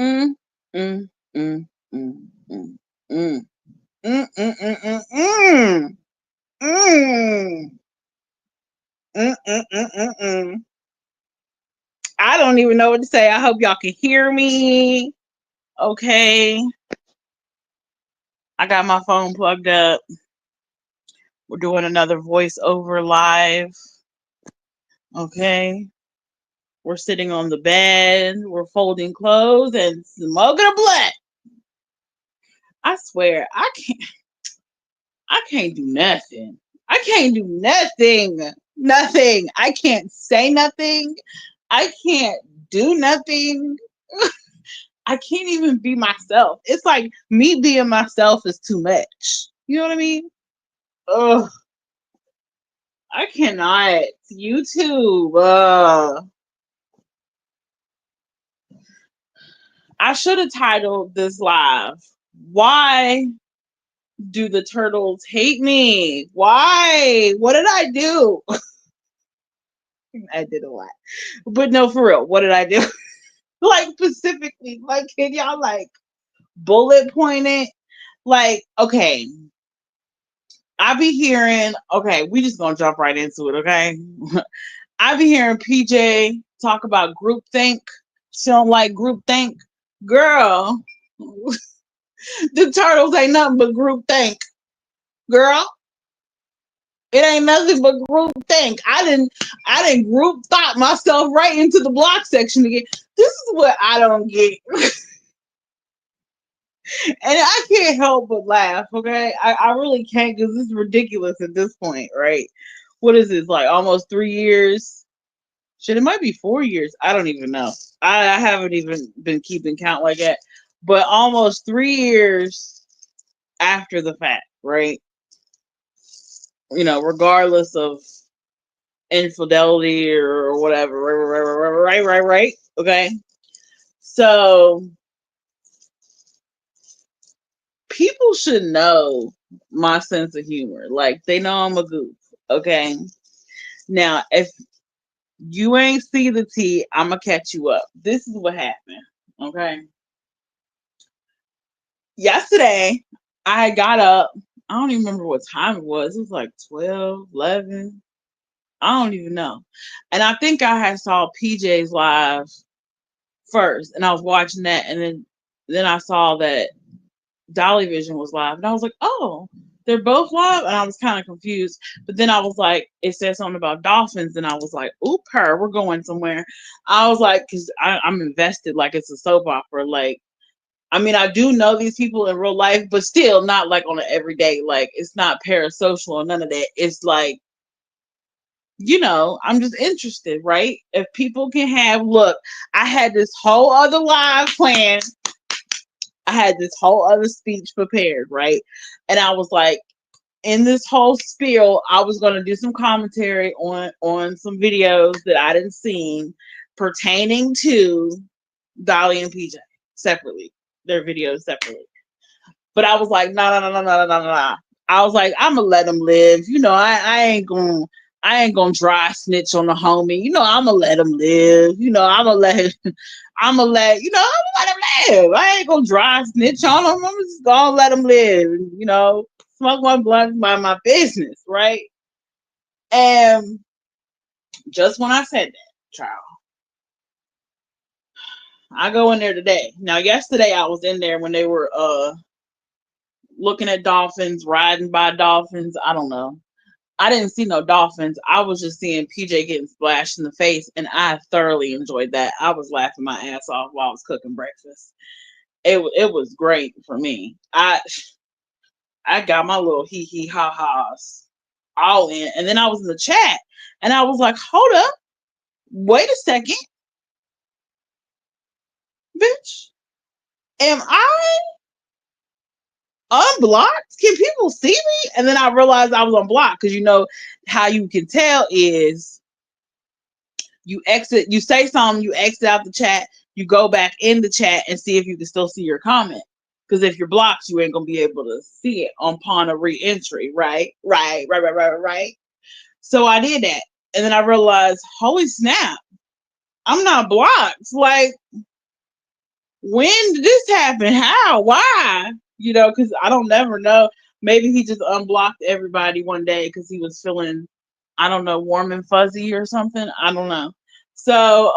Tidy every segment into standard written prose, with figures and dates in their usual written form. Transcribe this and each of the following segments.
Mm, mm, mm, mm, mm, mm, mm, mm, mm, mm, mm, mm, mm, mm, mm, mm, mm. I don't even know what to say. I hope y'all can hear me. Okay. I got my phone plugged up. We're doing another voiceover live. Okay. We're sitting on the bed. We're folding clothes and smoking a blunt. I swear, I can't do nothing. I can't do nothing. Nothing. I can't say nothing. I can't do nothing. I can't even be myself. It's like me being myself is too much. You know what I mean? Ugh. I cannot. YouTube. I should have titled this live. Why do the turtles hate me? Why? What did I do? I did a lot. But no, for real, what did I do? Like specifically, like can y'all like bullet point it? Like, okay, I be hearing, okay, we just gonna jump right into it, okay? I be hearing PJ talk about groupthink. She don't like groupthink. Girl, the turtles ain't nothing but groupthink. Girl, it ain't nothing but groupthink. I didn't group thought myself right into the block section again. This is what I don't get. And I can't help but laugh, okay? I really can't because this is ridiculous at this point, right? What is this, like almost 3 years? Shit, it might be 4 years. I don't even know. I haven't even been keeping count like that. But almost 3 years after the fact, right? Regardless of infidelity or whatever, right? Okay. So people should know my sense of humor. Like they know I'm a goof. Okay. Now, if you ain't see the tea, I'ma catch you up. This is what happened. Okay. Yesterday, I got up. I don't even remember what time it was. It was like 12, 11. I don't even know. And I think I had saw PJ's live first, and I was watching that, and then I saw that Dolly Vision was live, and I was like, oh, they're both live, and I was kind of confused. But then I was like, it said something about dolphins, and I was like, oop, her, we're going somewhere. I was like, because I'm invested, like it's a soap opera. Like, I mean, I do know these people in real life, but still not like on an everyday. Like, it's not parasocial or none of that. It's like, I'm just interested, right? If people can have, look, I had this whole other live plan. I had this whole other speech prepared, right? And I was like, in this whole spiel, I was going to do some commentary on some videos that I didn't see pertaining to Dolly and PJ separately, their videos separately. But I was like, no, no, no, no, no, no, no, no. I was like, I'm gonna let them live. I ain't gonna dry snitch on the homie. I'm gonna let him live. I'm gonna let him live. I ain't gonna dry snitch on him. I'm just gonna let him live. Smoke my blunt, mind my business, right? And just when I said that, child, I go in there today. Now, yesterday I was in there when they were looking at dolphins, riding by dolphins. I don't know. I didn't see no dolphins. I was just seeing PJ getting splashed in the face, and I thoroughly enjoyed that. I was laughing my ass off while I was cooking breakfast. It was great for me. I got my little hee hee ha ha's all in, and then I was in the chat, and I was like, hold up, wait a second, bitch, am I unblocked? Can people see me? And then I realized I was unblocked because how you can tell is you say something, you exit out the chat, you go back in the chat and see if you can still see your comment. Because if you're blocked, you ain't gonna be able to see it upon a re-entry, right? Right. So I did that. And then I realized, holy snap, I'm not blocked. Like, when did this happen? How? Why? Because I don't never know. Maybe he just unblocked everybody one day because he was feeling, I don't know, warm and fuzzy or something. I don't know. So,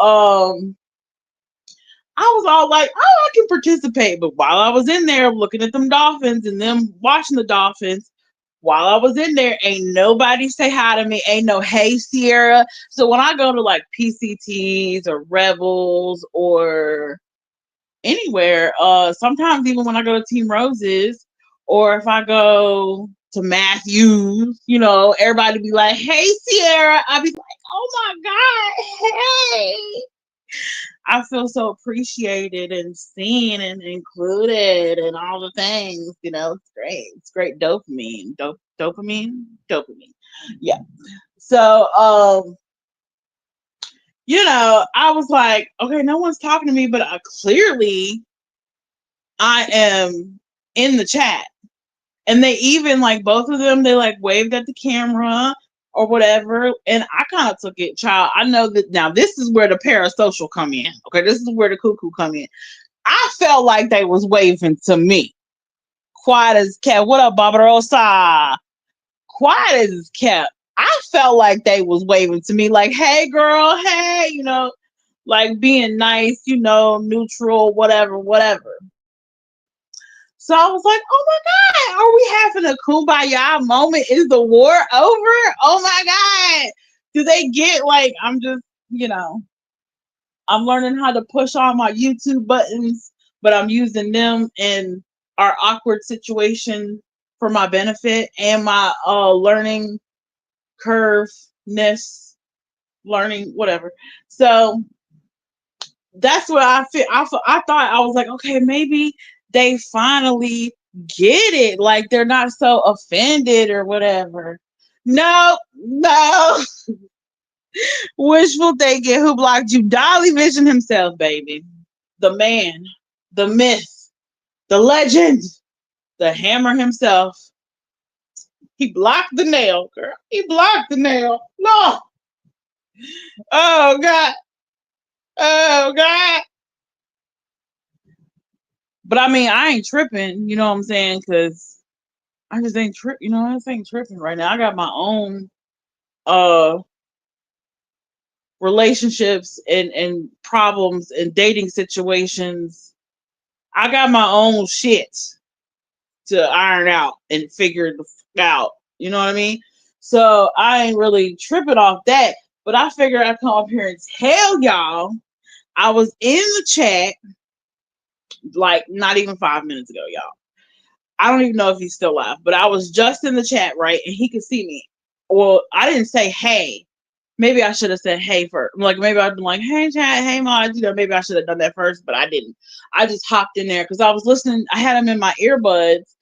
I was all like, oh, I can participate. But while I was in there looking at them dolphins and them watching the dolphins, while I was in there, ain't nobody say hi to me. Ain't no hey Sierra. So when I go to like PCTs or Rebels or anywhere, sometimes even when I go to Team Roses or if I go to Matthews, everybody be like, hey Sierra. I be like, oh my God, hey. I feel so appreciated and seen and included and all the things. It's great. It's great dopamine. Dopamine. Yeah. So, I was like, okay, no one's talking to me, but clearly I am in the chat. And they even like both of them, they like waved at the camera or whatever. And I kind of took it, child. I know that now this is where the parasocial come in. Okay, this is where the cuckoo come in. I felt like they was waving to me. Quiet as kept. What up, Barbarossa? Quiet as kept. I felt like they was waving to me like, hey girl, hey, like being nice, neutral, whatever, whatever. So I was like, oh my God, are we having a kumbaya moment? Is the war over? Oh my God. Do they get like, I'm learning how to push all my YouTube buttons, but I'm using them in our awkward situation for my benefit and my learning curve-ness, learning, whatever. So that's what I feel. I thought I was like, okay, maybe they finally get it. Like they're not so offended or whatever. No, no. Wishful thinking. Who blocked you? Dolly Vision himself, baby. The man, the myth, the legend, the hammer himself. He blocked the nail, girl. He blocked the nail. No. Oh God. Oh God. But I mean, I ain't tripping. You know what I'm saying? Because I just ain't trip. I just ain't tripping right now. I got my own uh relationships and problems and dating situations. I got my own shit to iron out and figure out. You know what I mean? So I ain't really tripping off that. But I figured I'd come up here and tell y'all I was in the chat like not even 5 minutes ago, y'all. I don't even know if he's still alive, but I was just in the chat, right? And he could see me. Well, I didn't say hey. Maybe I should have said hey first. Like maybe I'd been like, hey chat, hey mod, maybe I should have done that first, but I didn't. I just hopped in there because I was listening. I had him in my earbuds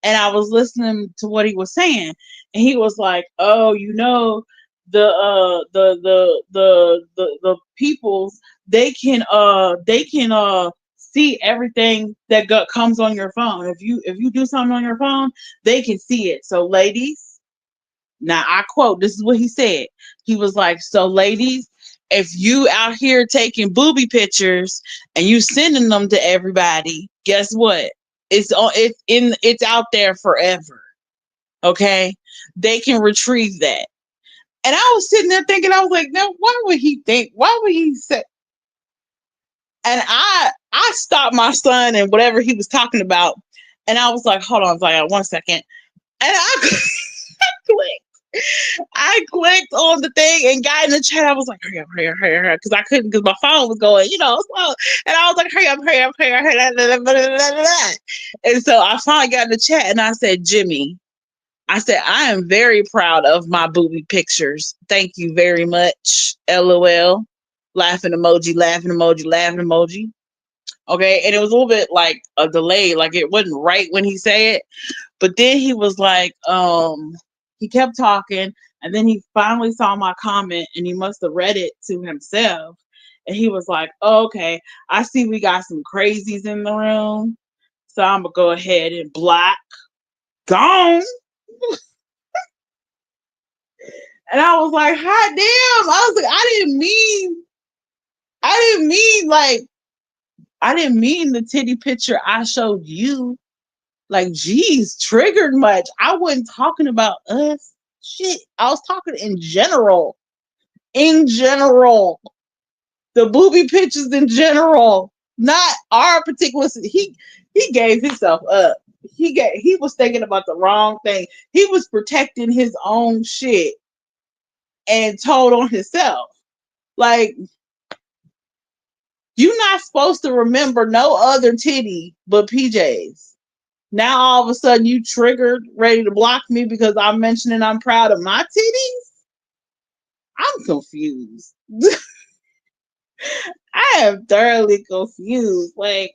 and I was listening to what he was saying. And he was like, oh, the peoples, they can see everything that comes on your phone. If you do something on your phone, they can see it. So ladies, now I quote, this is what he said. He was like, so ladies, if you out here taking booby pictures and you sending them to everybody, guess what? It's out there forever. Okay? They can retrieve that. And I was sitting there thinking, I was like, now why would he think? Why would he say? And I stopped my son and whatever he was talking about, and I was like, hold on, Zion, 1 second. And I clicked on the thing and got in the chat. I was like, hurry up, hurry up, hurry up, hurry up. Because I couldn't, because my phone was going, slow. And I was like, hurry up, hurry up, hurry up, hurry up. Blah, blah, blah, blah, blah. And so I finally got in the chat and I said, Jimmy, I said, I am very proud of my booby pictures. Thank you very much. LOL. Laughing emoji, laughing emoji, laughing emoji. Okay. And it was a little bit like a delay. Like it wasn't right when he said it. But then he was like, he kept talking, and then he finally saw my comment, and he must have read it to himself. And he was like, oh, okay, I see we got some crazies in the room, so I'm gonna go ahead and block. Gone. And I was like, hot damn. I was like, I didn't mean like I didn't mean the titty picture I showed you. Like, geez, triggered much. I wasn't talking about us. Shit. I was talking in general. In general. The booby pictures in general. Not our particular he gave himself up. He was thinking about the wrong thing. He was protecting his own shit and told on himself. Like, you're not supposed to remember no other titty but PJ's. Now all of a sudden you triggered, ready to block me because I'm mentioning I'm proud of my titties? I'm confused. I am thoroughly confused. Like,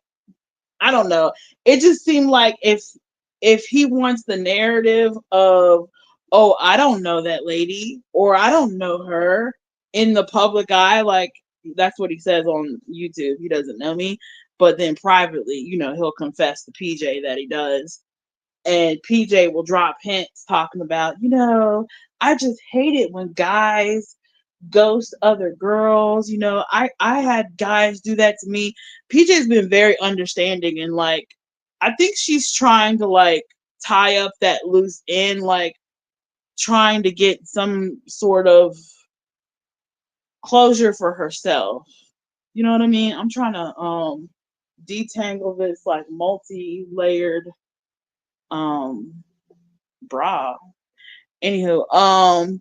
I don't know. It just seemed like if he wants the narrative of, oh, I don't know that lady or I don't know her in the public eye, like that's what he says on YouTube. He doesn't know me, but then privately, he'll confess to PJ that he does. And PJ will drop hints talking about, I just hate it when guys ghost other girls. I had guys do that to me. PJ's been very understanding, and like I think she's trying to like tie up that loose end, like trying to get some sort of closure for herself. You know what I mean? I'm trying to detangle this like multi-layered um bra. Anywho,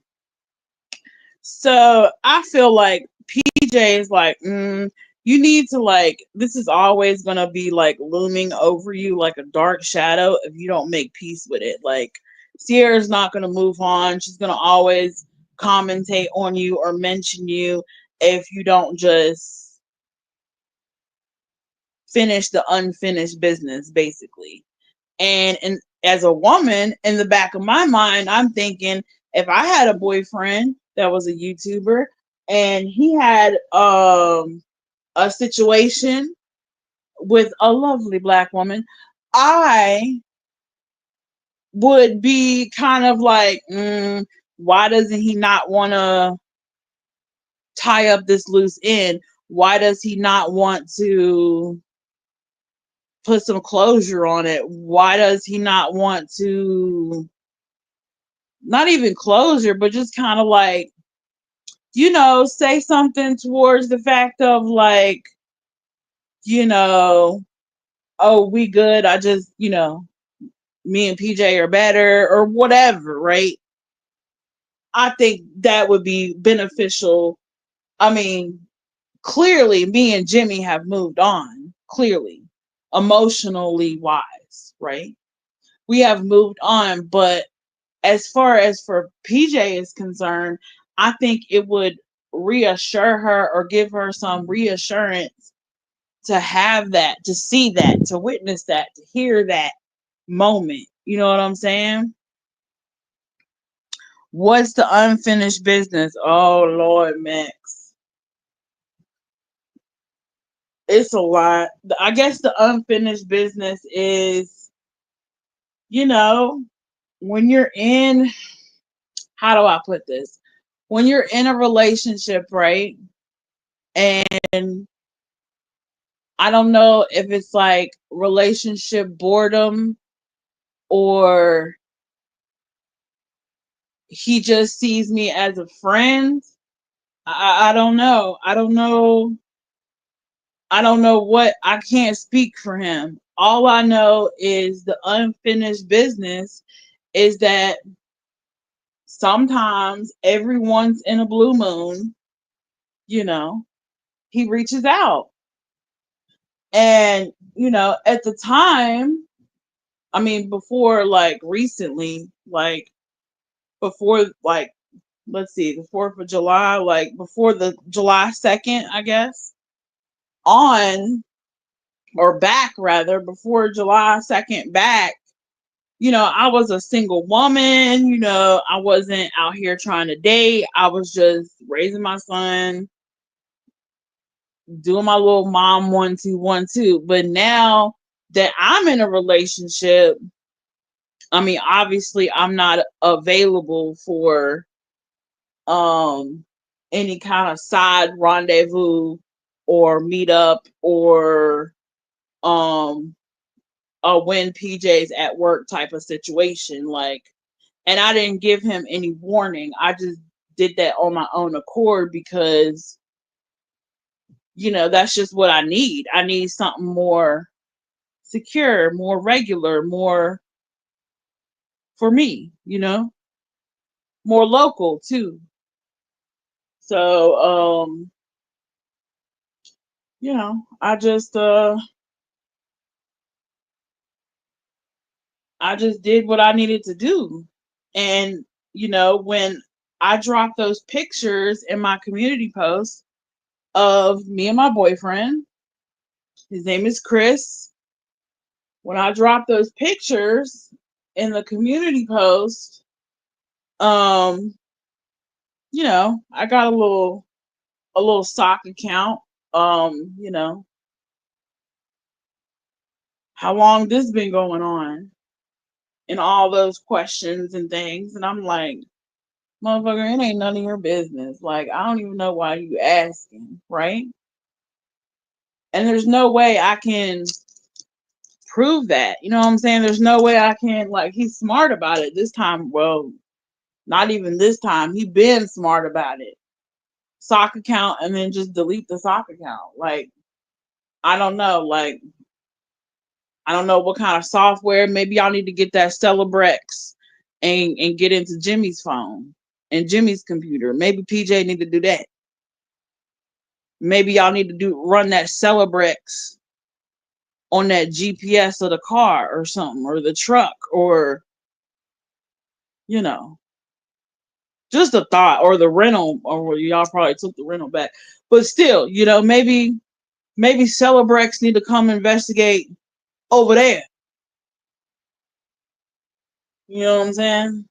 so I feel like PJ is like, you need to like, this is always gonna be like looming over you like a dark shadow if you don't make peace with it. Like, Sierra's not gonna move on. She's gonna always commentate on you or mention you if you don't just finish the unfinished business, basically. And as a woman, in the back of my mind, I'm thinking, if I had a boyfriend that was a YouTuber and he had a situation with a lovely black woman, I would be kind of like, why doesn't he not want to tie up this loose end? Why does he not want to put some closure on it? Why does he not want to, not even closure, but just kind of like, say something towards the fact of like, you know, oh, we good. I just, me and PJ are better or whatever, right? I think that would be beneficial. I mean, clearly, me and Jimmy have moved on, clearly, emotionally wise, right? We have moved on, but as far as for PJ is concerned, I think it would reassure her or give her some reassurance to have that, to see that, to witness that, to hear that moment. You know what I'm saying? What's the unfinished business? Oh Lord, Max. It's a lot. I guess the unfinished business is, you know, when you're in, how do I put this? When you're in a relationship, right? And I don't know if it's like relationship boredom or he just sees me as a friend. I don't know. I don't know. I don't know what, I can't speak for him. All I know is the unfinished business is that sometimes every once in a blue moon, you know, he reaches out. And, at the time, I mean, before like recently, like before, like, let's see, the 4th of July, like before the July 2nd, I guess, on or back rather, before July 2nd back, I was a single woman, I wasn't out here trying to date. I was just raising my son, doing my little mom 1 2 1 2. But now that I'm in a relationship, I mean, obviously I'm not available for um any kind of side rendezvous or meetup or um a when PJ's at work type of situation. Like, and I didn't give him any warning. I just did that on my own accord because, that's just what I need. I need something more secure, more regular, more for me, more local too. So, I just did what I needed to do. And, when I dropped those pictures in my community post of me and my boyfriend, his name is Chris. When I dropped those pictures in the community post, um, I got a little sock account. You know, how long this been going on and all those questions and things. And I'm like, motherfucker, it ain't none of your business. Like, I don't even know why you asking, right? And there's no way I can prove that. You know what I'm saying? There's no way I can, like, he's smart about it this time. Well, not even this time. He been smart about it. Sock account and then just delete the sock account. Like, I don't know. Like, I don't know what kind of software. Maybe y'all need to get that Celebrex and get into Jimmy's phone and Jimmy's computer. Maybe PJ need to do that. Maybe y'all need to run that Celebrex on that GPS of the car or something, or the truck, or you know, just a thought, or the rental, or y'all probably took the rental back. But still, maybe Celebrex need to come investigate over there. You know what I'm saying?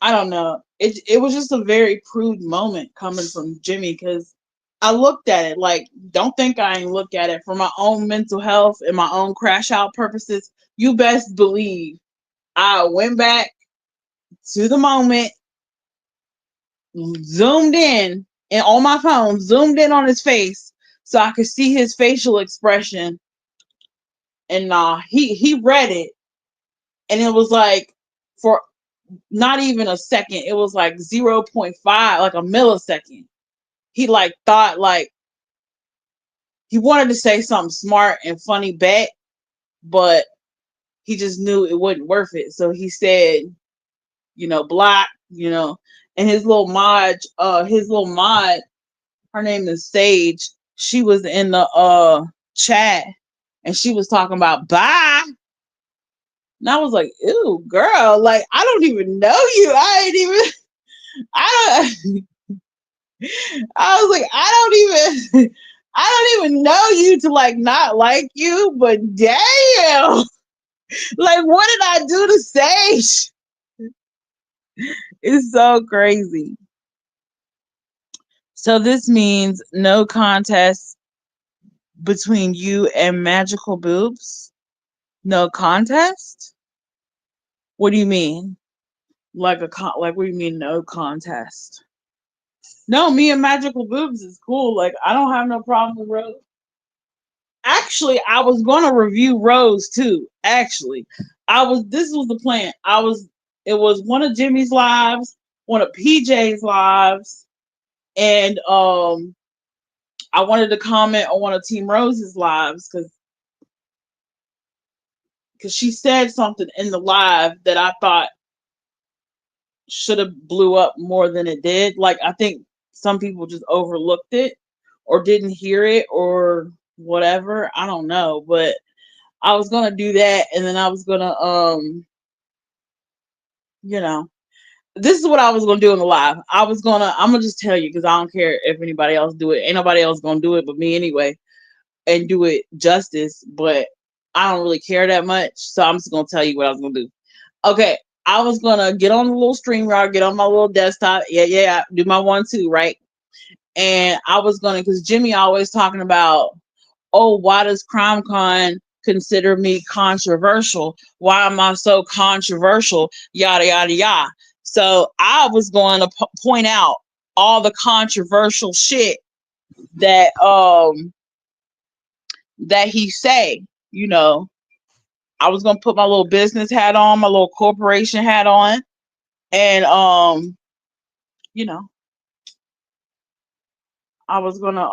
I don't know. It was just a very prude moment coming from Jimmy because I looked at it like, don't think I ain't look at it for my own mental health and my own crash out purposes. You best believe I went back to the moment, zoomed in, and on my phone, zoomed in on his face so I could see his facial expression. And he read it, and it was like for not even a second, it was like 0.5, like a millisecond. He like thought like he wanted to say something smart and funny back, but he just knew it wasn't worth it. So he said, block, and his little mod, her name is Sage. She was in the chat and she was talking about bye. And I was like, ew, girl, like I don't even know you. I don't I was like, I don't even know you to like not like you, but damn. Like what did I do to Sage? It's so crazy. So this means no contest between you and Magical Boobs? No contest? What do you mean? Like what do you mean no contest? No, me and Magical Boobs is cool. Like I don't have no problem with Rose. Actually, I was gonna review Rose too. Actually, this was the plan. It was one of Jimmy's lives, one of PJ's lives, and I wanted to comment on one of Team Rose's lives because she said something in the live that I thought should have blew up more than it did. Like I think some people just overlooked it or didn't hear it or whatever. I don't know, but I was gonna do that, and then I was gonna you know, this is what I was gonna do in the live. I'm gonna just tell you because I don't care if anybody else do it. Ain't nobody else gonna do it but me anyway, and do it justice. But I don't really care that much, so I'm just gonna tell you what I was gonna do. Okay, I was gonna get on the little StreamYard, get on my little desktop, yeah, do my 1-2, right? And I was gonna, because Jimmy always talking about, oh, why does CrimeCon consider me controversial? Why am I so controversial? Yada yada yada. So I was going to point out all the controversial shit that that he say, you know, I was gonna put my little business hat on, my little corporation hat on, and you know, I was gonna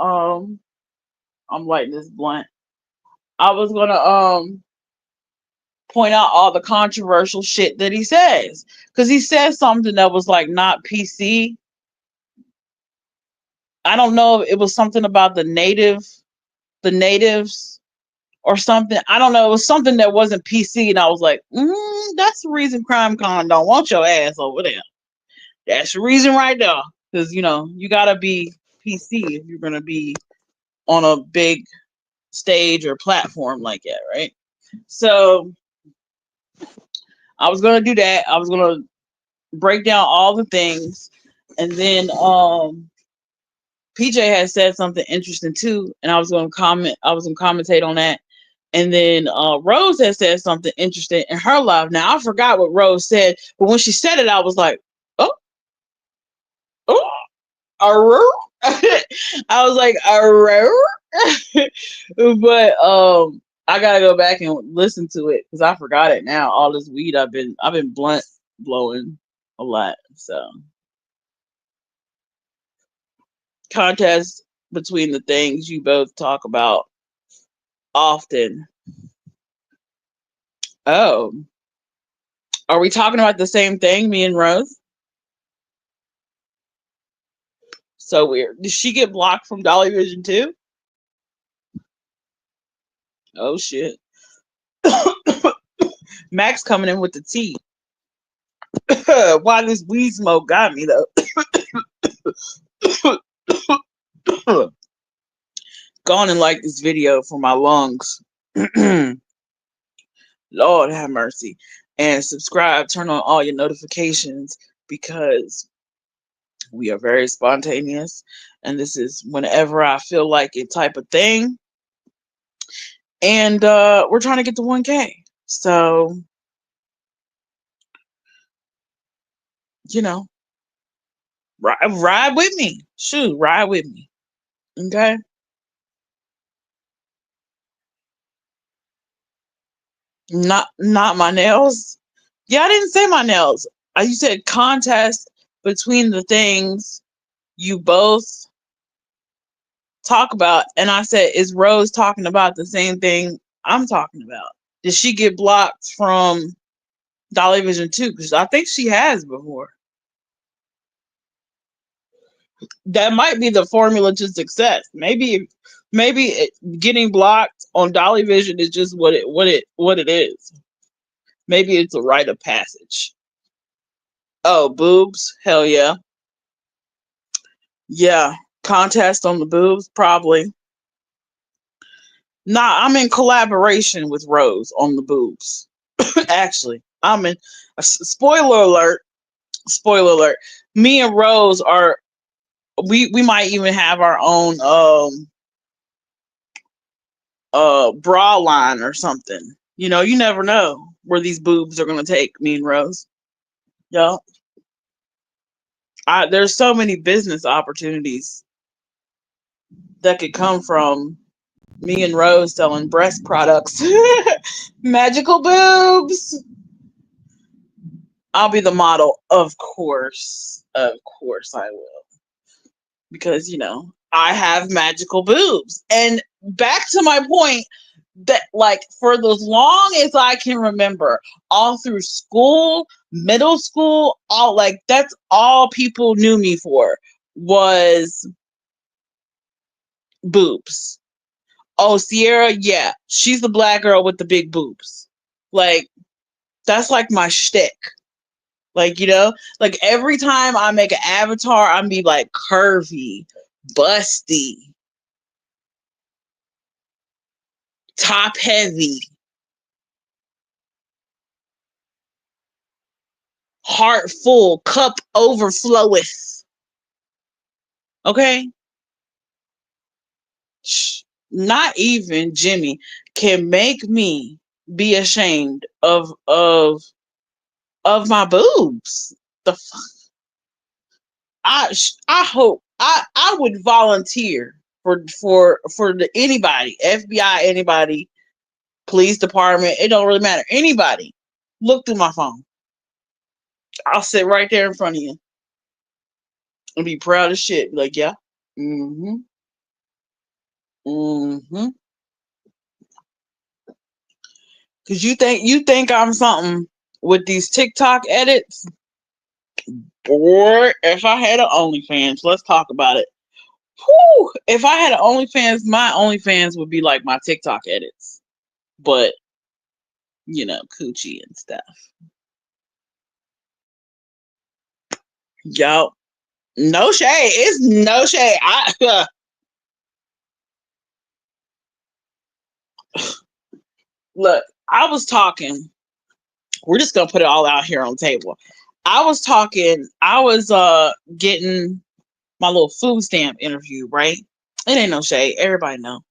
I'm lighting this blunt. I was gonna point out all the controversial shit that he says. Cause he says something that was like not PC. I don't know if it was something about the natives or something. I don't know. It was something that wasn't PC, and I was like, that's the reason Crime Con don't want your ass over there. That's the reason right there. Because you know you gotta be PC if you're gonna be on a big stage or platform like that, right? So I was gonna do that. I was gonna break down all the things, and then PJ had said something interesting too, and I was gonna comment. I was gonna commentate on that. And then Rose had said something interesting in her life. Now I forgot what Rose said, but when she said it, I was like, "Oh, oh, arr." I was like, "Arr." But I gotta go back and listen to it because I forgot it now. All this weed I've been blunt blowing a lot. So contest between the things you both talk about often. Oh, are we talking about the same thing, me and Rose? So weird. Did she get blocked from Dolly Vision too? Oh shit. Max coming in with the tea. Why this weed smoke got me though? Gone and like this video for my lungs. Lord have mercy. And subscribe, turn on all your notifications because we are very spontaneous. And this is whenever I feel like it type of thing. And we're trying to get to 1K. So, you know, ride with me. Shoot, ride with me. Okay. Not my nails. Yeah, I didn't say my nails. You said contest between the things you both talk about, and I said, is Rose talking about the same thing I'm talking about? Did she get blocked from Dolly Vision too? Because I think she has before. That might be the formula to success. Getting blocked on Dolly Vision is just what it is. Maybe it's a rite of passage. Oh, boobs? Hell yeah. Yeah. Contest on the boobs? Probably. Nah, I'm in collaboration with Rose on the boobs. Actually, I'm in. Spoiler alert. Spoiler alert. Me and Rose are. We might even have our own bra line or something. You know, you never know where these boobs are gonna take me and Rose. Yo, there's so many business opportunities that could come from me and Rose selling breast products. Magical boobs. I'll be the model, of course. Of course I will. Because, you know, I have magical boobs. And back to my point that, like, for as long as I can remember, all through school, middle school, all like that's all people knew me for was boobs. Oh, Sierra, yeah, she's the black girl with the big boobs. Like, that's like my shtick. Like, you know, like every time I make an avatar, I'm be like curvy, busty, top heavy, heart full, cup overfloweth. Okay? Not even Jimmy can make me be ashamed of my boobs. The fuck? I hope I would volunteer for the anybody, FBI, anybody, police department, it don't really matter. Anybody, look through my phone. I'll sit right there in front of you and be proud as shit. Be like, yeah, mm-hmm, mm-hmm. Cause you think I'm something with these TikTok edits, boy. If I had an OnlyFans, let's talk about it. Whew, if I had an OnlyFans, my OnlyFans would be like my TikTok edits, but coochie and stuff. Yo, no shade. It's no shade. Look. I was talking. We're just gonna put it all out here on the table. I was talking. I was getting my little food stamp interview. Right. It ain't no shade. Everybody know.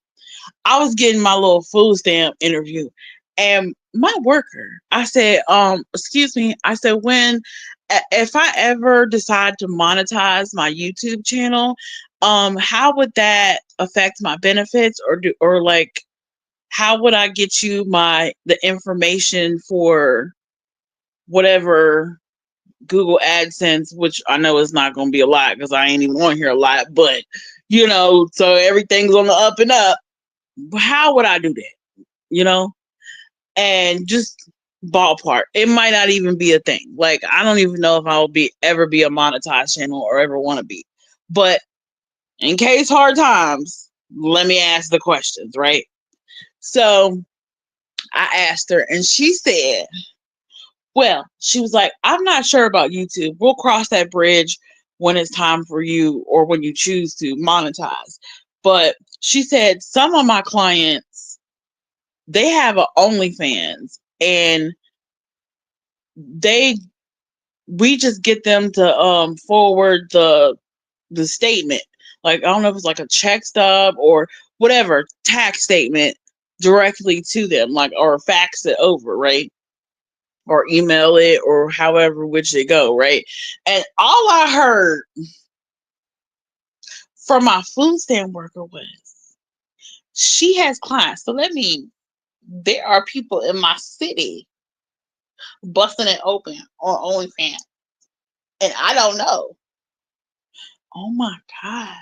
I was getting my little food stamp interview, and my worker, I said, excuse me, I said, if I ever decide to monetize my YouTube channel, how would that affect my benefits, or like, how would I get you the information for whatever Google AdSense, which I know is not going to be a lot because I ain't even on here a lot, but so everything's on the up and up. How would I do that? You know, and just ballpark. It might not even be a thing. Like, I don't even know if I will ever be a monetized channel or ever want to be. But in case hard times, let me ask the questions, right? So I asked her, and she said, well, she was like, I'm not sure about YouTube. We'll cross that bridge when it's time for you, or when you choose to monetize. But she said, some of my clients, they have a OnlyFans, and they we just get them to forward the statement. Like, I don't know if it's like a check stub or whatever, tax statement, directly to them, like, or fax it over, right? Or email it, or however which it go, right? And all I heard from my food stand worker was, she has clients. So that means there are people in my city busting it open on OnlyFans, and I don't know. Oh my God.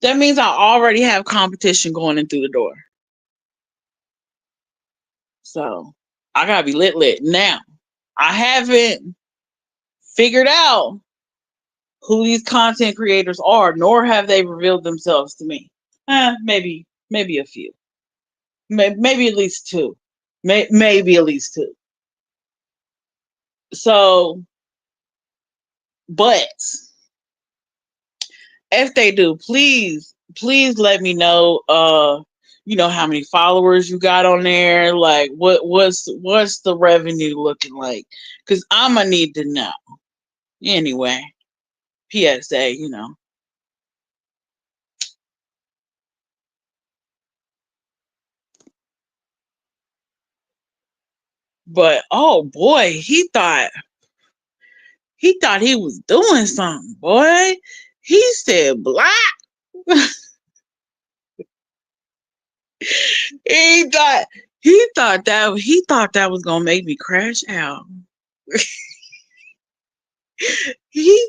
That means I already have competition going in through the door. So I gotta be lit. Now, I haven't figured out who these content creators are, nor have they revealed themselves to me. Maybe a few. Maybe at least two. Maybe at least two. So, but if they do, please let me know. How many followers you got on there? Like, what's the revenue looking like? Because I'm gonna need to know. Anyway, PSA. But oh boy, he thought he was doing something, boy. He said black. he thought he thought that was gonna make me crash out. He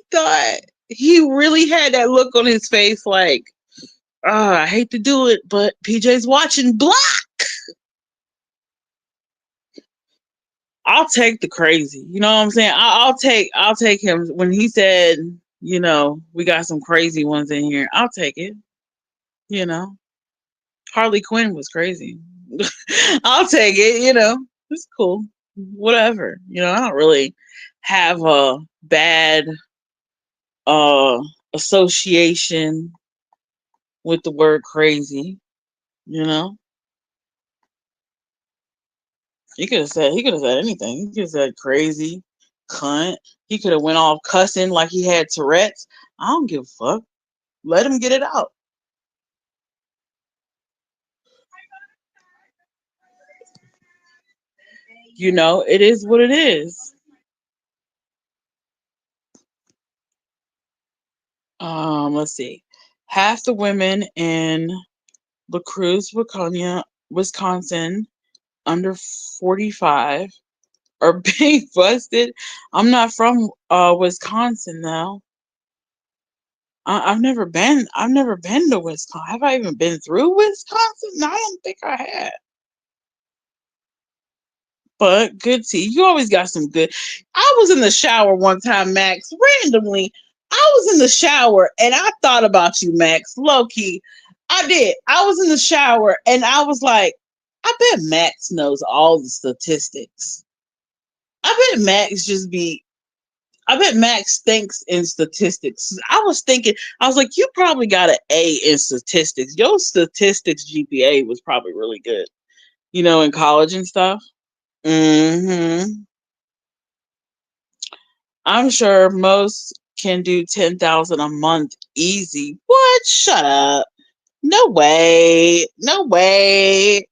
really had that look on his face, like, I hate to do it, but PJ's watching black. I'll take the crazy. You know what I'm saying? I'll take him when he said, we got some crazy ones in here. I'll take it. You know, Harley Quinn was crazy. I'll take it. It's cool. Whatever. I don't really have a bad uh association with the word crazy. You know, he could have said anything. He could have said crazy, cunt. He could have went off cussing like he had Tourette's. I don't give a fuck. Let him get it out. It is what it is. Let's see. Half the women in La Cruz, Wisconsin, under 45 are being busted. I'm not from Wisconsin though. I've never been to Wisconsin. Have I even been through Wisconsin? No, I don't think I have. But good tea. You always got some good. I was in the shower one time, Max, randomly. I was in the shower and I thought about you, Max, low key. I did. I was in the shower and I was like, I bet Max knows all the statistics. I bet Max just be I bet Max thinks in statistics. I was like, you probably got an A in statistics. Your statistics GPA was probably really good, in college and stuff. Hmm. I'm sure most can do 10,000 a month easy. What? Shut up. No way. No way.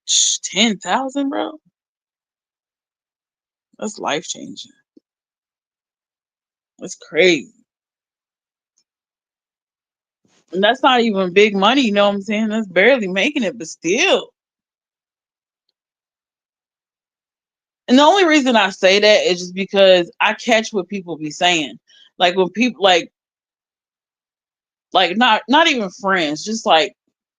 10,000, bro. That's life changing. That's crazy. And that's not even big money, you know what I'm saying? That's barely making it, but still. And the only reason I say that is just because I catch what people be saying. Like when people like not even friends, just like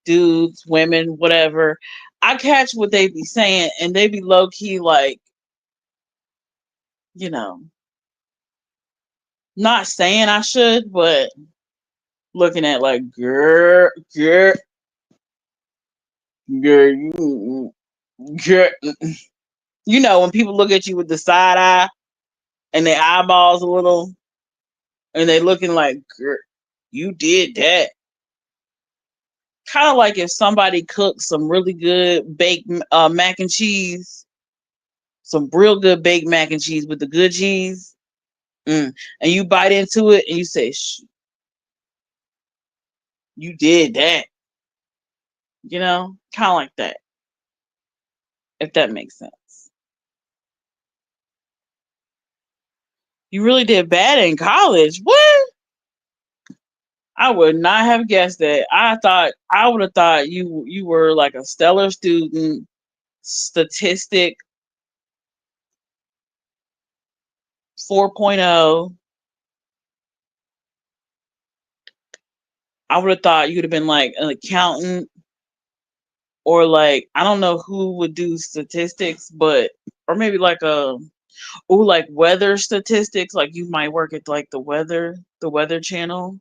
dudes, women, whatever. I catch what they be saying and they be low key like, you know, not saying I should, but looking at like girl, girl, when people look at you with the side eye and their eyeballs a little and they looking like, girl, you did that. Kind of like if somebody cooks some really good baked mac and cheese, some real good baked mac and cheese with the good cheese, and you bite into it and you say, you did that. Kind of like that, if that makes sense. You really did bad in college. What? I would not have guessed that. I would have thought you were like a stellar student, statistic 4.0. I would have thought you would have been like an accountant or like I don't know who would do statistics, but or maybe like like weather statistics. Like you might work at like the weather channel,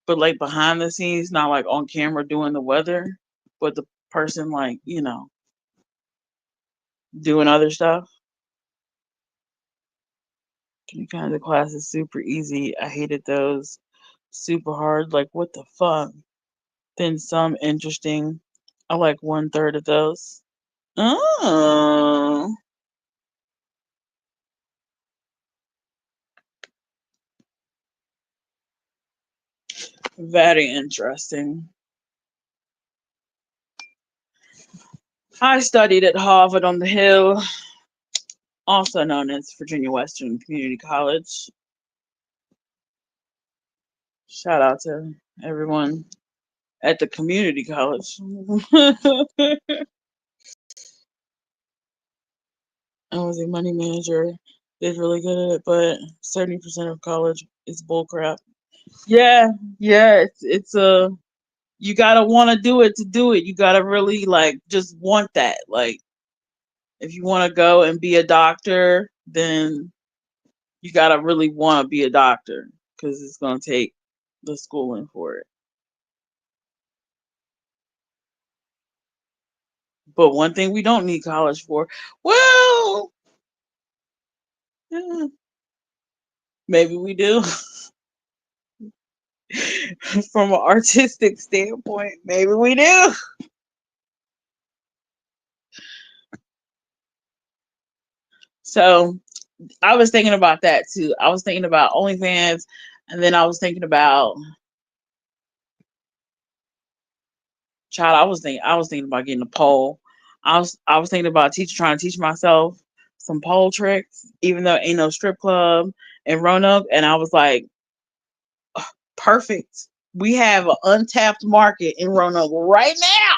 but like behind the scenes, not like on camera doing the weather, but the person like doing other stuff. Kind of class is super easy. I hated those. Super hard. Like what the fuck? Then some interesting. I like 1/3 of those. Oh, very interesting. I studied at Harvard on the Hill, also known as Virginia Western Community College. Shout out to everyone at the community college. I was a money manager, did really good at it, but 70% of college is bullcrap. Yeah, yeah, it's a you gotta want to do it to do it. You gotta really like just want that. Like if you want to go and be a doctor, then you gotta really want to be a doctor because it's gonna take the schooling for it. But one thing we don't need college for, well, eh, maybe we do. From an artistic standpoint, maybe we do. So I was thinking about that too. I was thinking about OnlyFans, and then I was thinking about child. I was thinking about getting a pole. I was thinking about trying to teach myself some pole tricks, even though ain't no strip club in Roanoke. And I was like, perfect. We have an untapped market in Roanoke right now.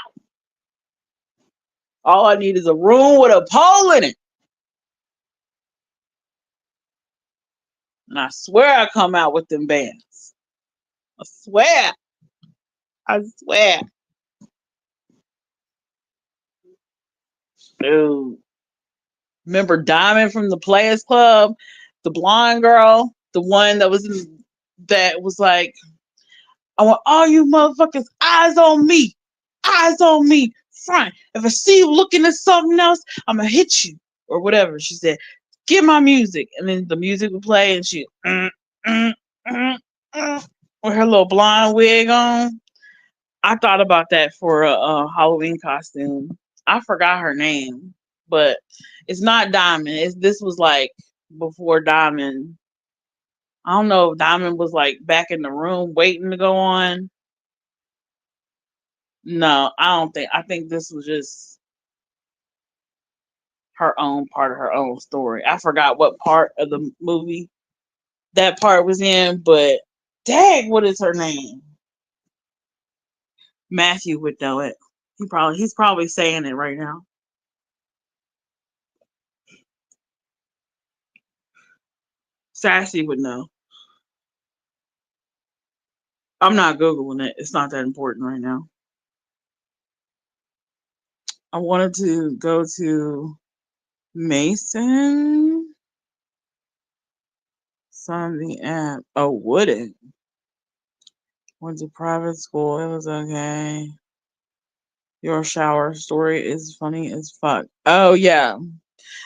All I need is a room with a pole in it. And I swear I come out with them bands. I swear. I swear. Dude. Remember Diamond from the Players Club? The blonde girl? The one that was that was like, I want all you motherfuckers eyes on me. Eyes on me. Front. If I see you looking at something else, I'm gonna hit you. Or whatever. She said, get my music. And then the music would play and she mm, with her little blonde wig on. I thought about that for a Halloween costume. I forgot her name, but it's not Diamond. This was like before Diamond. I don't know if Diamond was like back in the room waiting to go on. No, I don't think. I think this was just her own part of her own story. I forgot what part of the movie that part was in, but dang, what is her name? Matthew would know it. He's probably saying it right now. Sassy would know. I'm not Googling it. It's not that important right now. I wanted to go to Mason. Sign the app. Oh, wouldn't. Went to private school. It was okay. Your shower story is funny as fuck. Oh, yeah.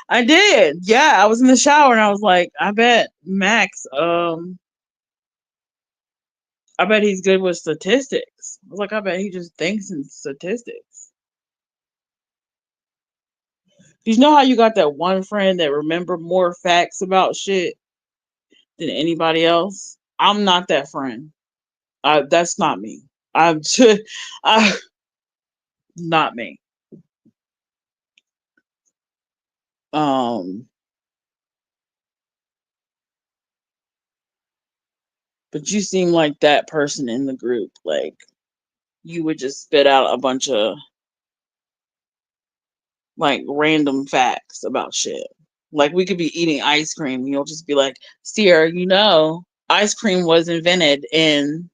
I did. Yeah, I was in the shower and I was like, I bet Max, I bet he's good with statistics. I was like, I bet he just thinks in statistics. You know how you got that one friend that remember more facts about shit than anybody else? I'm not that friend. That's not me. I'm just, I, not me. Um, but you seem like that person in the group. Like you would just spit out a bunch of like random facts about shit. Like we could be eating ice cream, and you'll just be like, "Sierra, ice cream was invented in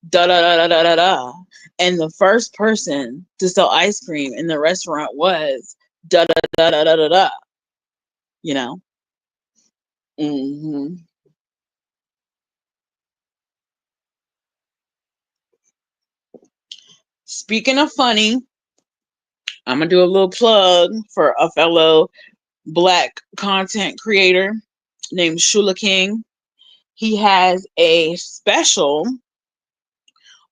da da da da da da da, and the first person to sell ice cream in the restaurant was da da da da da da da." You know. hmm Speaking of funny, I'm gonna do a little plug for a fellow Black content creator named Shula King. He has a special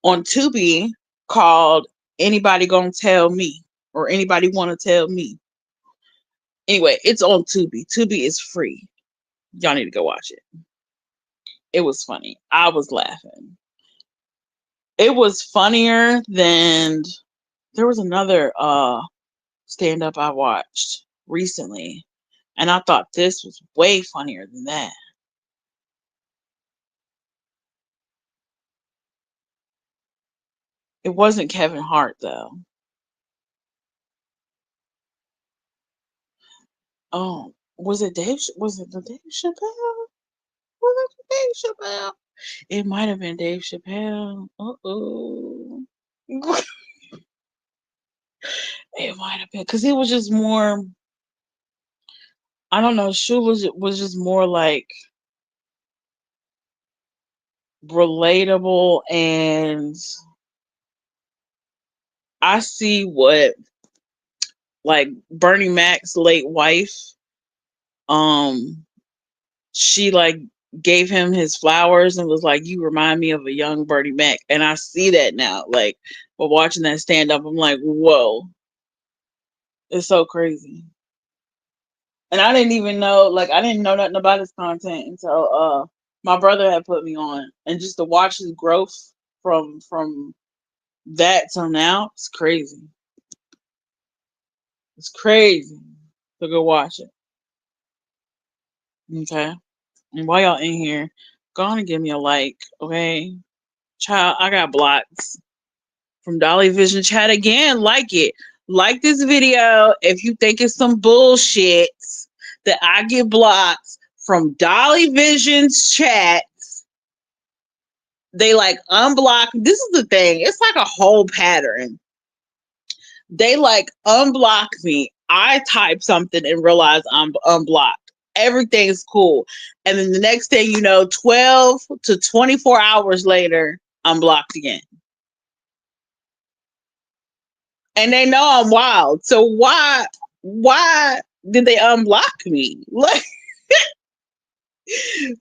on Tubi called "Anybody Gonna Tell Me" or "Anybody Wanna Tell Me." Anyway, it's on Tubi. Tubi is free. Y'all need to go watch it. It was funny. I was laughing. It was funnier than there was another stand up I watched recently, and I thought this was way funnier than that. It wasn't Kevin Hart though. Oh, was it Dave? Was it the Dave Chappelle? Was it Dave Chappelle? It might have been Dave Chappelle. Uh-oh. It might have been because he was just more. I don't know. Shu was just more like relatable, and I see what like Bernie Mac's late wife. Um, she like gave him his flowers and was like, "You remind me of a young Bernie Mac," and I see that now. Like, while watching that stand up, I'm like, "Whoa, it's so crazy." And I didn't even know, like, I didn't know nothing about his content until my brother had put me on, and just to watch his growth from that till now, it's crazy. It's crazy. So go watch it, okay? And while y'all in here, go on and give me a like, okay? Child, I got blocked from Dolly Vision chat again. Like it. Like this video if you think it's some bullshit that I get blocked from Dolly Vision's chat. They like unblock. This is the thing. It's like a whole pattern. They like unblock me. I type something and realize I'm unblocked. Everything's cool. And then the next thing you know, 12 to 24 hours later, I'm blocked again. And they know I'm wild. So why did they unblock me?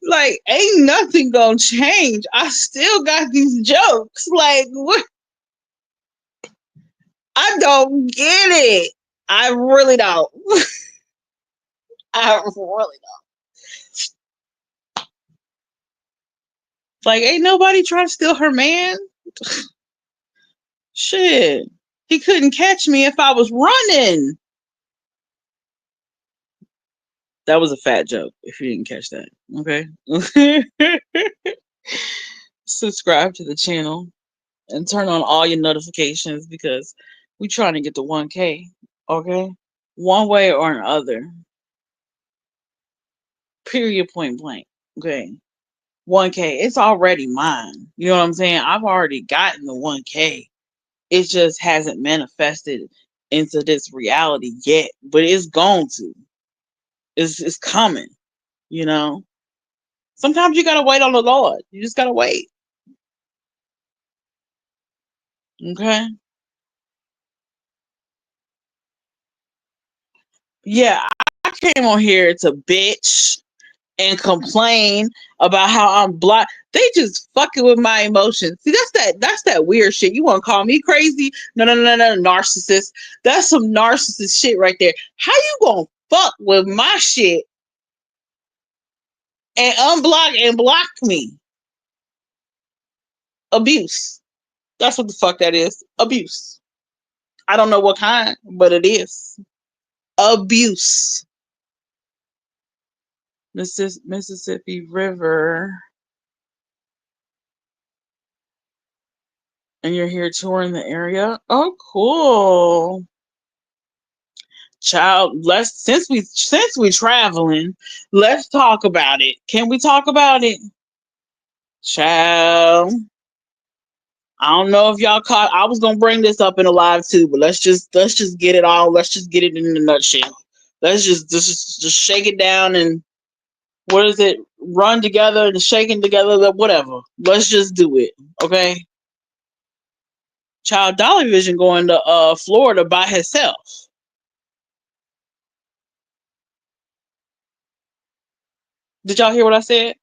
Like ain't nothing gonna change. I still got these jokes. Like what? I don't get it. I really don't. I really don't. Like ain't nobody trying to steal her man. Shit. He couldn't catch me if I was running. That was a fat joke if you didn't catch that. Okay. Subscribe to the channel and turn on all your notifications because we trying to get to 1K. Okay? One way or another. Period, point blank. Okay? 1K. It's already mine. You know what I'm saying? I've already gotten the 1K. It just hasn't manifested into this reality yet. But it's going to. It's coming. You know? Sometimes you gotta wait on the Lord. You just gotta wait. Okay? Yeah, I came on here to bitch and complain about how I'm blocked. They just fucking with my emotions. See, that's that weird shit. You wanna call me crazy? No, no, no, no, narcissist. That's some narcissist shit right there. How you gonna fuck with my shit and unblock and block me? Abuse. That's what the fuck that is. Abuse. I don't know what kind, but it is. Abuse. Mississippi River. And you're here touring the area? Oh, cool. Child, let's since we traveling, let's talk about it. Can we talk about it? Child. I don't know if y'all caught I was gonna bring this up in a live too, but let's just get it all. Let's just get it in a nutshell. Let's just shake it down and what is it? Run together and shaking together, whatever. Let's just do it. Okay. Child Dolly Vision going to Florida by herself. Did y'all hear what I said?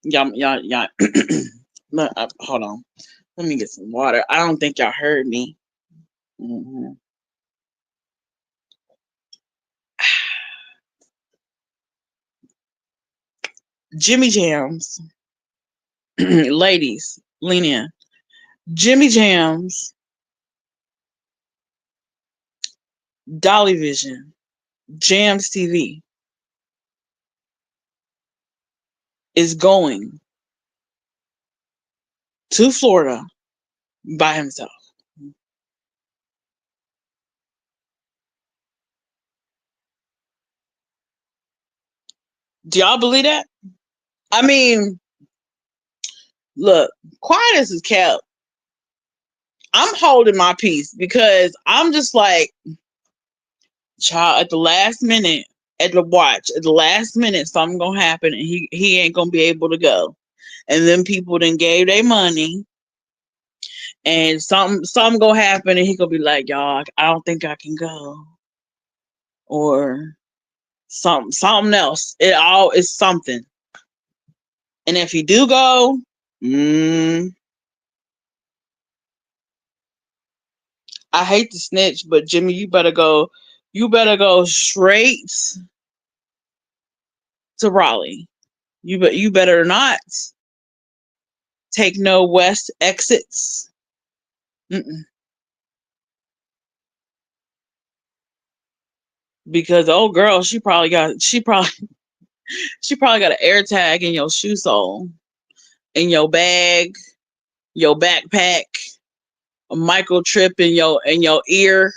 Y'all. Hold on. Let me get some water. I don't think y'all heard me. hmm Jimmy Jams, ladies, lean in. Jimmy Jams, Dolly Vision, Jams TV is going to Florida by himself. Do y'all believe that? I mean, look, quiet as is kept. I'm holding my peace because I'm just like, child, at the last minute, at the watch, at the last minute, something gonna happen and he ain't gonna be able to go. And then people then gave their money and something gonna happen and he gonna be like, y'all, I don't think I can go. Or something else. It all is something. And if he do go, mm, I hate to snitch, but Jimmy, you better go straight to Raleigh. You better not take no west exits. Mm-mm. Because old girl, she probably got an air tag in your shoe sole. in your bag, your backpack, a microchip in your ear.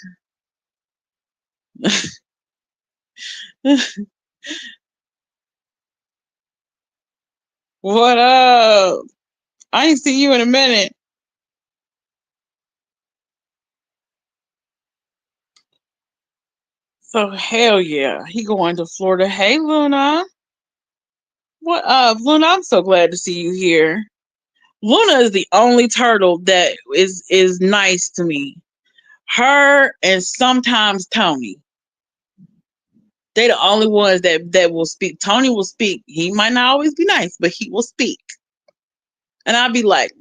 What up? I ain't seen you in a minute. So hell yeah, he going to Florida. Hey Luna, what up, Luna? I'm so glad to see you here. Luna is the only turtle that is nice to me. Her and sometimes Tony. They the only ones that will speak. Tony will speak. He might not always be nice, but he will speak. And I'll be like,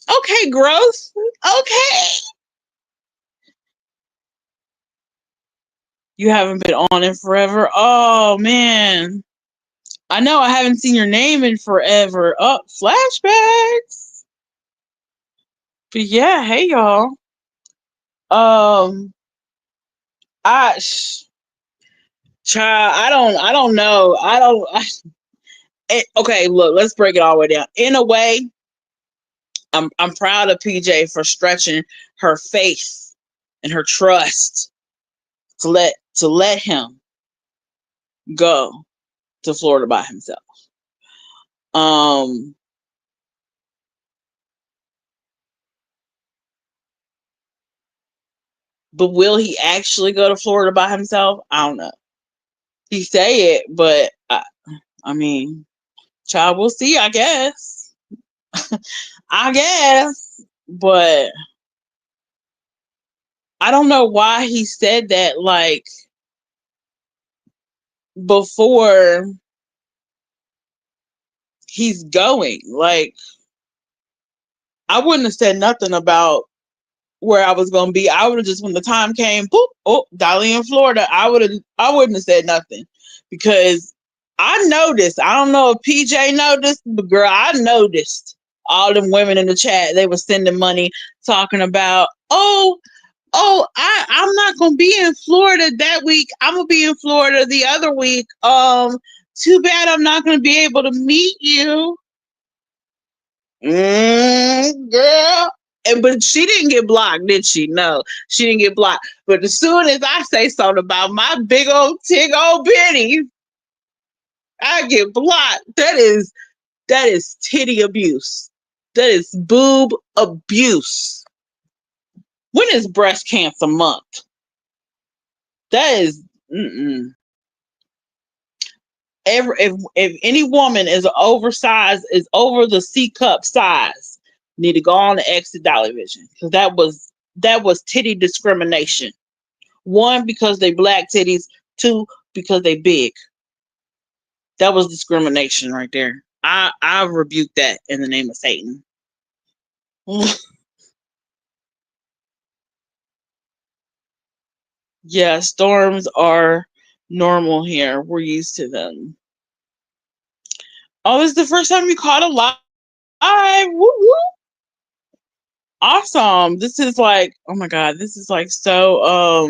okay, gross. Okay. You haven't been on in forever. Oh man. I know I haven't seen your name in forever. Oh, flashbacks. But yeah, hey y'all. Um I child, I don't know. Okay, look, let's break it all the way down. In a way, I'm proud of PJ for stretching her faith and her trust to let him go to Florida by himself. Um, but will he actually go to Florida by himself? I don't know. He say it, but I mean, child, we'll see. I guess. I guess, but I don't know why he said that. Like before he's going, like I wouldn't have said nothing about where I was gonna be. I would have just when the time came, boop, oh, Dolly in Florida. I wouldn't have said nothing because I noticed. I don't know if PJ noticed, but girl, I noticed all them women in the chat. They were sending money talking about, I'm not gonna be in Florida that week. I'm gonna be in Florida the other week. Too bad I'm not gonna be able to meet you. Girl. But she didn't get blocked, did she? No, she didn't get blocked. But as soon as I say something about my big old bitty, I get blocked. That is titty abuse. That is boob abuse. When is breast cancer month? That is if any woman is oversized, is over the C cup size, need to go on the exit Dolly Vision because that was titty discrimination. One, because they black titties. Two, because they big. That was discrimination right there. I rebuke that in the name of Satan. Yeah, storms are normal here. We're used to them. Oh, this is the first time you caught a live. Woo woo. Awesome. This is like, oh my god, this is like so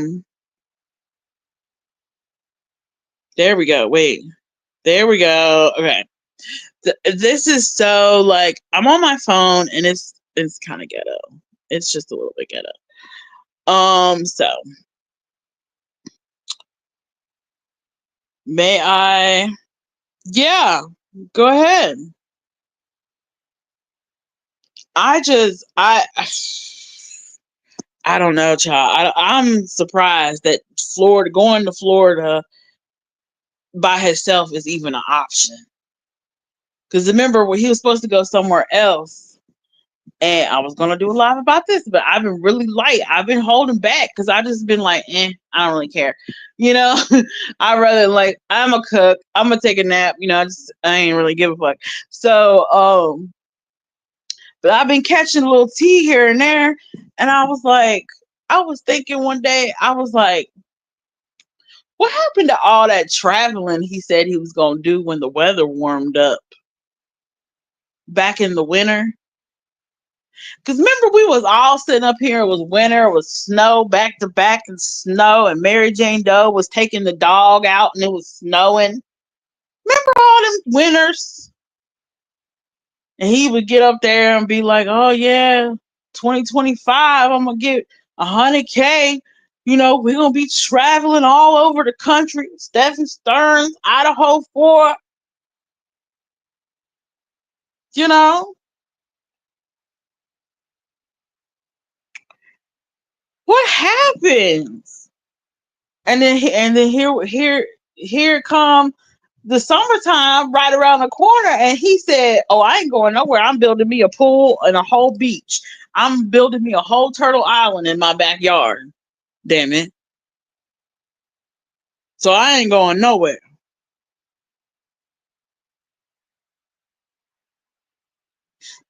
there we go. Wait. There we go. Okay. This is so like I'm on my phone and it's kind of ghetto. It's just a little bit ghetto. So may I yeah, go ahead. I just I don't know, child. I'm surprised that Florida going to Florida by himself is even an option. Because remember when he was supposed to go somewhere else, and I was gonna do a live about this, but I've been really light. I've been holding back because I just been like, I don't really care. You know, I rather like I'm a cook. I'm gonna take a nap. You know, I ain't really give a fuck. So, but I've been catching a little tea here and there, and I was thinking one day, I was like, what happened to all that traveling he said he was gonna do when the weather warmed up back in the winter? Because remember, we was all sitting up here. It was winter. It was snow back to back and snow. And Mary Jane Doe was taking the dog out and it was snowing. Remember all them winters? And he would get up there and be like, "Oh yeah, 2025, I'm gonna get 100K. You know, we're gonna be traveling all over the country. Stephen Stearns, Idaho 4. You know, what happens?" And then here come the summertime right around the corner, and he said, "Oh, I ain't going nowhere. I'm building me a pool and a whole beach. I'm building me a whole turtle island in my backyard. Damn it! So I ain't going nowhere."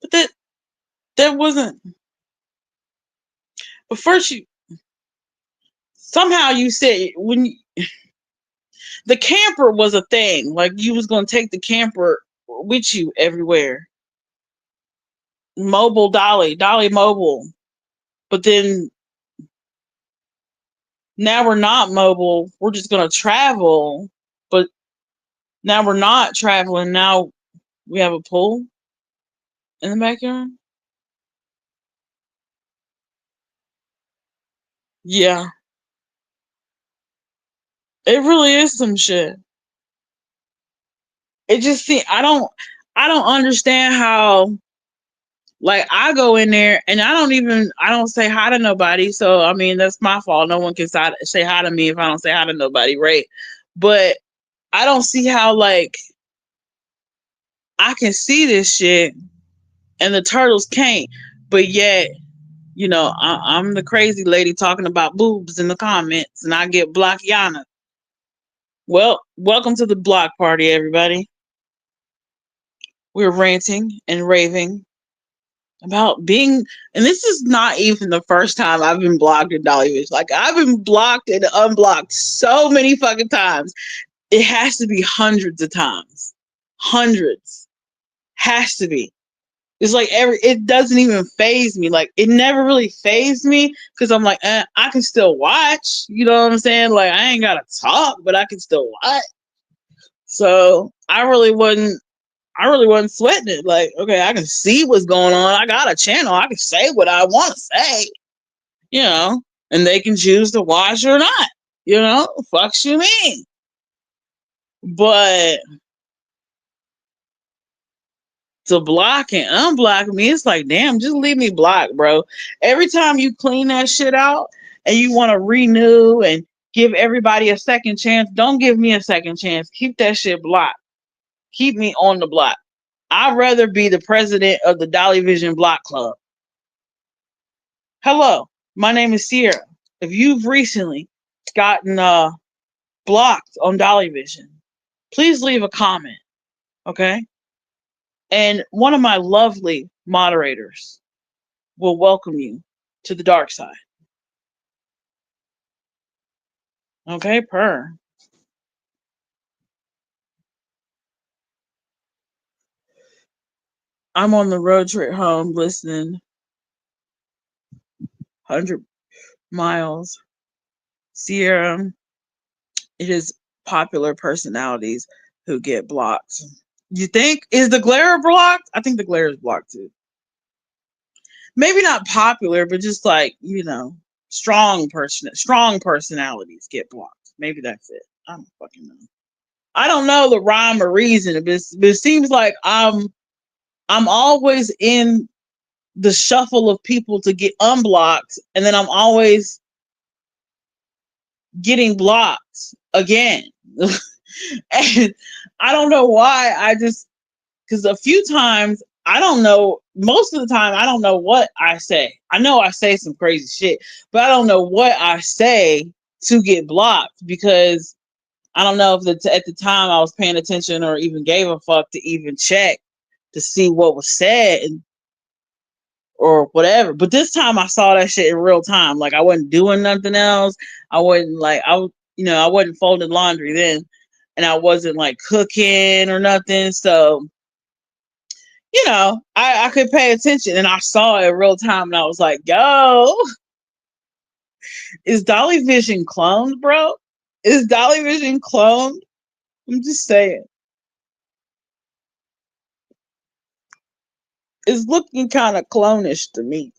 But that wasn't. But first, you somehow you said the camper was a thing. Like you was gonna take the camper with you everywhere. Mobile Dolly mobile. But then now we're not mobile. We're just gonna travel. But now we're not traveling. Now we have a pool in the backyard. Yeah, it really is some shit. It just see I don't understand how, like, I go in there and I don't say hi to nobody. So I mean that's my fault. No one can say hi to me if I don't say hi to nobody, right? But I don't see how, like, I can see this shit and the turtles can't. But yet, I'm the crazy lady talking about boobs in the comments, and I get blocked Yana. Well, welcome to the block party, everybody. We're ranting and raving about being, and this is not even the first time I've been blocked in Dollywood. Like, I've been blocked and unblocked so many fucking times. It has to be hundreds of times. Hundreds. Has to be. It's like it doesn't even phase me. Like, it never really phased me because I'm like, I can still watch. You know what I'm saying? Like, I ain't gotta talk, but I can still watch. So I really wasn't sweating it. Like, okay, I can see what's going on. I got a channel. I can say what I want to say, you know, and they can choose to watch or not. Fucks you mean. But to block and unblock me, it's like, damn, just leave me blocked, bro. Every time you clean that shit out and you want to renew and give everybody a second chance, don't give me a second chance. Keep that shit blocked. Keep me on the block. I'd rather be the president of the Dolly Vision Block Club. Hello, my name is Sierra. If you've recently gotten blocked on Dolly Vision, please leave a comment, okay? And one of my lovely moderators will welcome you to the dark side. Okay, purr. I'm on the road trip home listening 100 miles. Sierra, it is popular personalities who get blocked. You think? Is the glare blocked? I think the glare is blocked too. Maybe not popular, but just like, strong personalities get blocked. Maybe that's it. I don't fucking know. I don't know the rhyme or reason, but it seems like I'm always in the shuffle of people to get unblocked, and then I'm always getting blocked again. And I don't know why. Because a few times, I don't know, most of the time, I don't know what I say. I know I say some crazy shit, but I don't know what I say to get blocked because I don't know if at the time I was paying attention or even gave a fuck to even check to see what was said or whatever. But this time I saw that shit in real time. Like, I wasn't doing nothing else. I wasn't like, I wasn't folding laundry then, and I wasn't like cooking or nothing. So, I could pay attention, and I saw it in real time, and I was like, yo, is Dolly Vision cloned, bro? Is Dolly Vision cloned? I'm just saying. It's looking kind of clonish to me.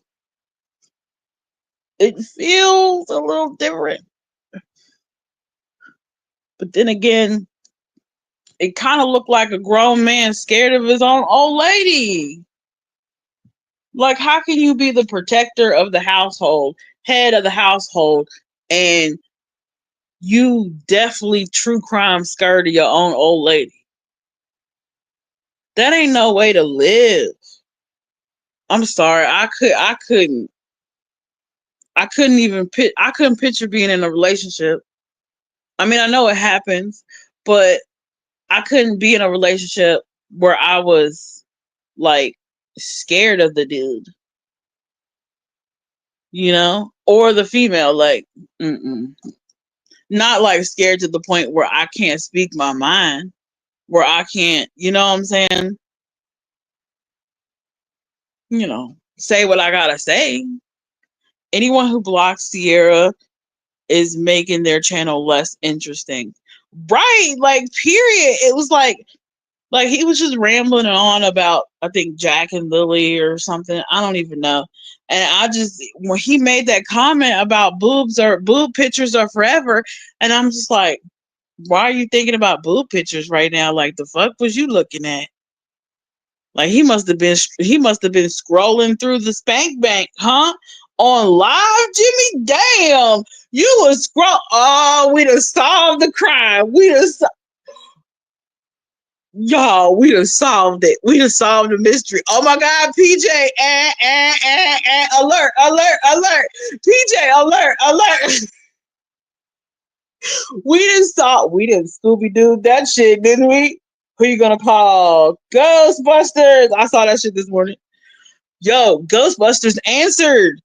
It feels a little different. But then again, it kind of looked like a grown man scared of his own old lady. Like, how can you be the protector of the household, head of the household, and you definitely true crime scared of your own old lady? That ain't no way to live. I'm sorry. I couldn't picture being in a relationship. I mean, I know it happens, but I couldn't be in a relationship where I was like scared of the dude, or the female. Like, mm-mm. Not like scared to the point where I can't speak my mind, where I can't, you know what I'm saying? Say what I gotta say. Anyone who blocks Sierra is making their channel less interesting. Right, like period. It was like he was just rambling on about, I think, Jack and Lily or something. I don't even know. And when he made that comment about boob pictures are forever, and I'm just like, why are you thinking about boob pictures right now? Like, the fuck was you looking at? Like, he must have been scrolling through the spank bank, huh? On live, Jimmy. Damn, you was scroll. Oh, we done solved the crime. Y'all, we done solved it. We done solved the mystery. Oh my God, PJ, alert, alert, alert, PJ, alert, alert. We didn't Scooby Doo that shit, didn't we? Who you gonna call? Ghostbusters. I saw that shit this morning. Yo, Ghostbusters answered.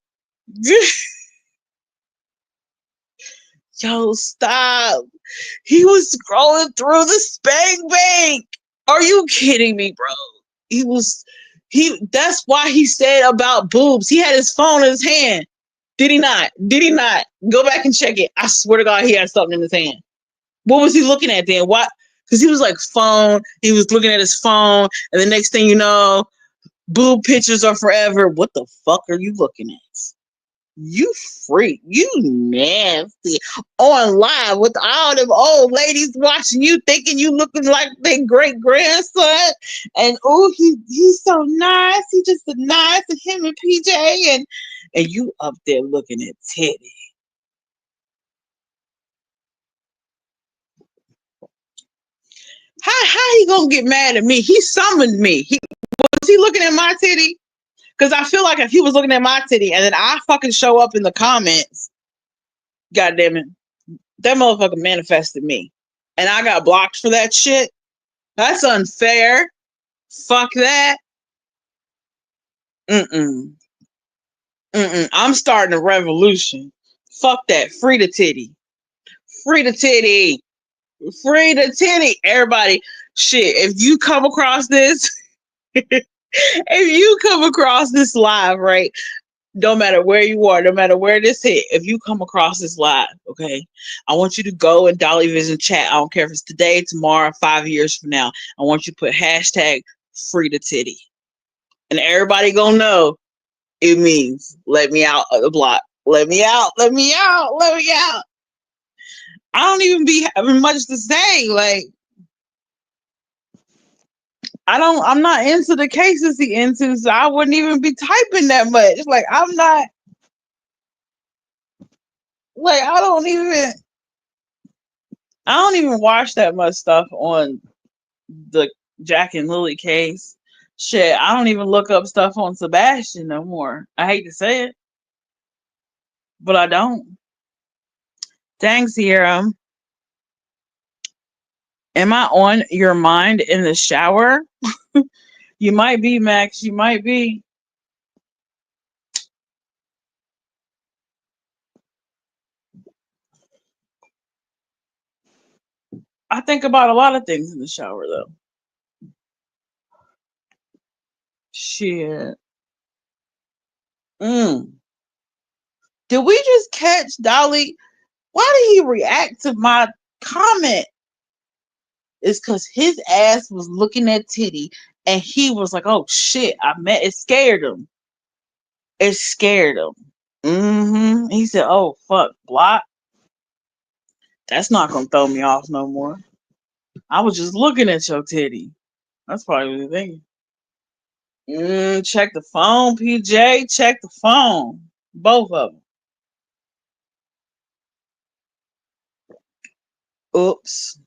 Yo, stop. He was scrolling through the spank bank. Are you kidding me, bro? He was that's why he said about boobs. He had his phone in his hand. Did he not? Did he not? Go back and check it. I swear to God, he had something in his hand. What was he looking at then? What? Because he was like phone. He was looking at his phone, and the next thing you know, boob pictures are forever. What the fuck are you looking at? You freak. You nasty. On live with all them old ladies watching you, thinking you looking like their great grandson. And oh, he's so nice. He just so nice. And him and PJ, and you up there looking at Teddy. How he gonna get mad at me? He summoned me. Was he looking at my titty? Because I feel like if he was looking at my titty and then I fucking show up in the comments, God damn it, that motherfucker manifested me. And I got blocked for that shit. That's unfair. Fuck that. Mm-mm. Mm-mm. I'm starting a revolution. Fuck that. Free the titty. Free the titty. Free the titty. Everybody, shit, if you come across this, if you come across this live, right? No matter where you are, no matter where this hit, if you come across this live, okay, I want you to go and Dolly Vision chat. I don't care if it's today, tomorrow, 5 years from now. I want you to put hashtag free the titty. And everybody gonna know it means let me out of the block. Let me out, let me out, let me out. I don't even be having much to say. Like, I'm not into the cases he into, so I wouldn't even be typing that much. Like, I'm not, like, I don't even watch that much stuff on the Jack and Lily case. Shit, I don't even look up stuff on Sebastian no more. I hate to say it, but I don't. Thanks, Sierra. Am I on your mind in the shower? You might be, Max. You might be. I think about a lot of things in the shower, though. Shit. Mm. Did we just catch Dolly? Why did he react to my comment? is because his ass was looking at Titty and he was like, oh shit, it scared him. It scared him. He said, oh fuck, block. That's not gonna throw me off no more. I was just looking at your titty. That's probably what you're thinking. Check the phone, PJ. Check the phone. Both of them. Oops.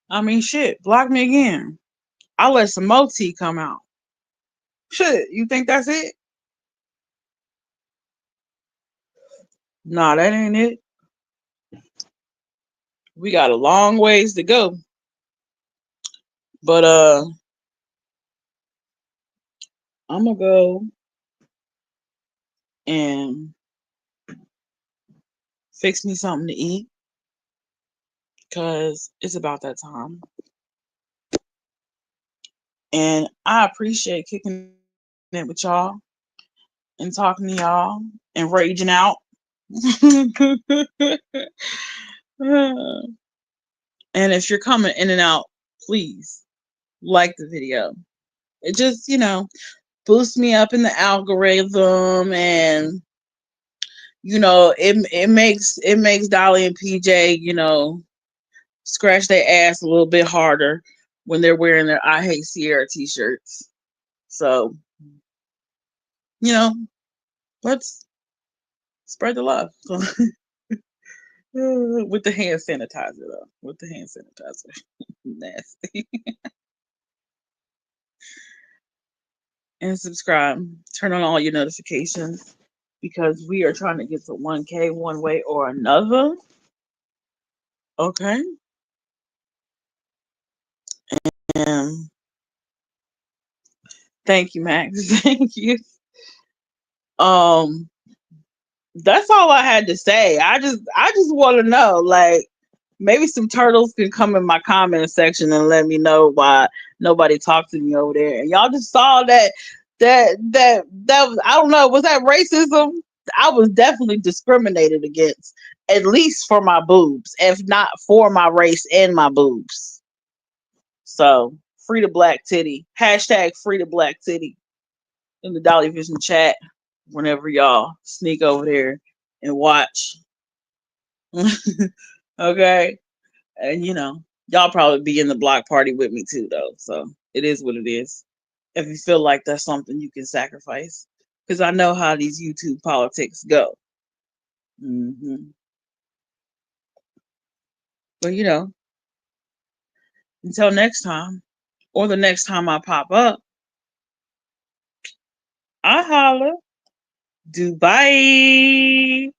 I mean, shit. Block me again. I'll let some more tea come out. Shit. You think that's it? Nah, that ain't it. We got a long ways to go. But I'm gonna go and fix me something to eat because it's about that time. And I appreciate kicking it with y'all and talking to y'all and raging out. And if you're coming in and out, please like the video. It just, boosts me up in the algorithm, and it makes Dolly and PJ, scratch their ass a little bit harder when they're wearing their I Hate Sierra t-shirts. So, you know, let's spread the love. With the hand sanitizer though. With the hand sanitizer. Nasty. And subscribe. Turn on all your notifications because we are trying to get to 1K one way or another. Okay. And thank you, Max. Thank you. Um, that's all I had to say. I just want to know, like, maybe some turtles can come in my comment section and let me know why nobody talked to me over there. And y'all just saw that was, I don't know, was that racism? I was definitely discriminated against, at least for my boobs, if not for my race and my boobs. So free the black titty. Hashtag free the black titty in the Dolly Vision chat whenever y'all sneak over there and watch. Okay. And y'all probably be in the block party with me too, though. So it is what it is. If you feel like that's something you can sacrifice, because I know how these YouTube politics go. hmm But until next time, or the next time I pop up, I holler. Dubai.